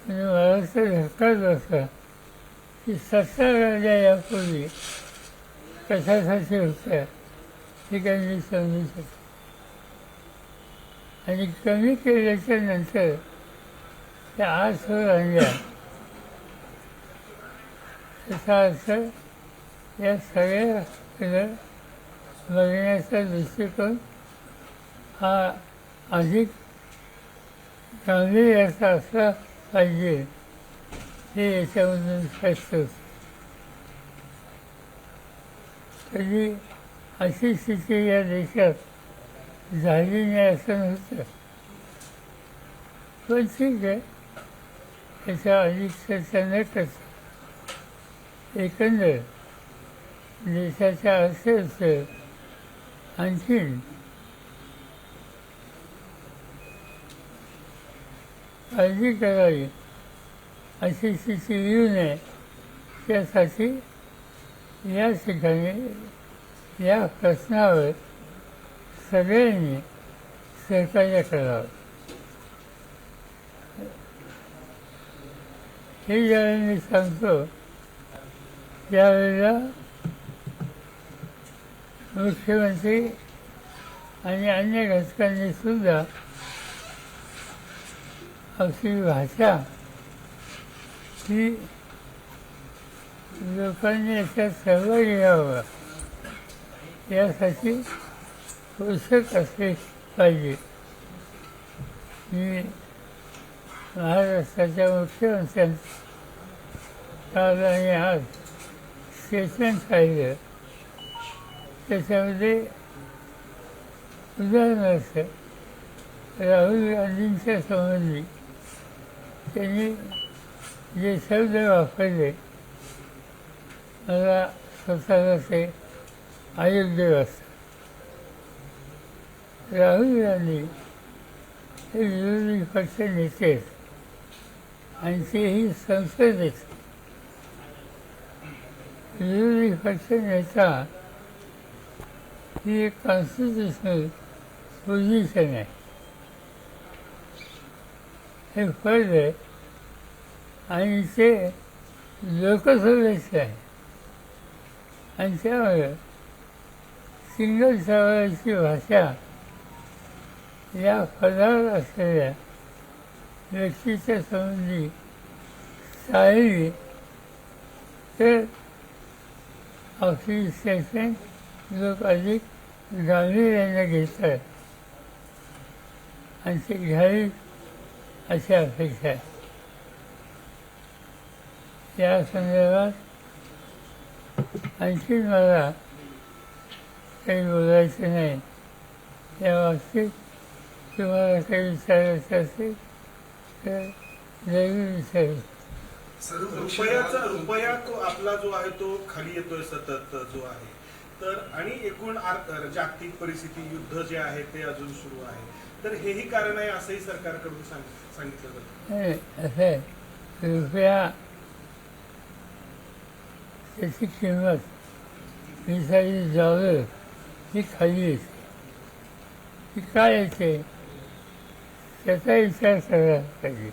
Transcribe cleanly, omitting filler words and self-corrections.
म्हणजे मला असं धक्काच बसला की 70 गाड्या यापूर्वी कशासाठी होत्या हे काही मी समजू शकतो. आणि कमी केल्याच्या नंतर त्या 8 वर आणल्या. त्याचा अर्थ या सगळ्याकडं बघण्याचा दृष्टिकोन हा अधिक गांभीर्याचा असला पाहिजे हे याच्यामधून स्पष्ट होतं. कधी अशी स्थिती या देशात झाली नाही असं नव्हतं. पण ठीक आहे, त्याच्या अधिक चर्चा न करता एकंदर देशाच्या अर्थव्यवस्थेत आणखीन काळजी करावी अशी स्थिती येऊ नये त्यासाठी या ठिकाणी या प्रश्नावर सगळ्यांनी सहकार्य करावं. हे ज्यावेळी मी सांगतो त्यावेळेला मुख्यमंत्री आणि अन्य घटकांनी सुद्धा आपली भाषा ही लोकांनी याच्यात सहभागी व्हावं यासाठी पोषक असले पाहिजे. मी महाराष्ट्राच्या मुख्यमंत्र्यांचं काल आणि आज स्टेटमेंट पाहिलं. त्याच्यामध्ये उदाहरणार्थ राहुल गांधींच्या संबंधी त्यांनी जे शब्द वापरले मला स्वतःला ते अयोग्य वाटतं. राहुल गांधी हे विरोधी पक्ष नेते आणि तेही संसदेत. विरोधी पक्ष नेता ही एक कॉन्स्टिट्युशनल पोझिशन आहे. हे फळ आहे आणि ते लोकसभेचं आहे. आणि त्यामुळे सिंगल सवालाची भाषा या पदावर असलेल्या व्यक्तीच्या संबंधी टाळली तर आपली स्टेटमेंट लोक अधिक गांभीर्याने घेतात आणि ते घ्यावी अशी अपेक्षा आहे. या संदर्भात आणखी मला काही बोलायचं नाही. या बाबतीत तुम्हाला काही विचारायचं असेल तर जरूर विचारू. रुपया तो आपला जो आहे तो खाली येतोय सतत जो आहे तर आणि एकूण जागतिक परिस्थिती युद्ध जे आहे ते अजून सुरू आहे तर हेही कारण आहे असंही सरकारकडून सांगितलं जातं. असं आहे, रुपया त्याची किंमत $20 ही खाली येते. ती काय येते त्याचा विचार करायला पाहिजे.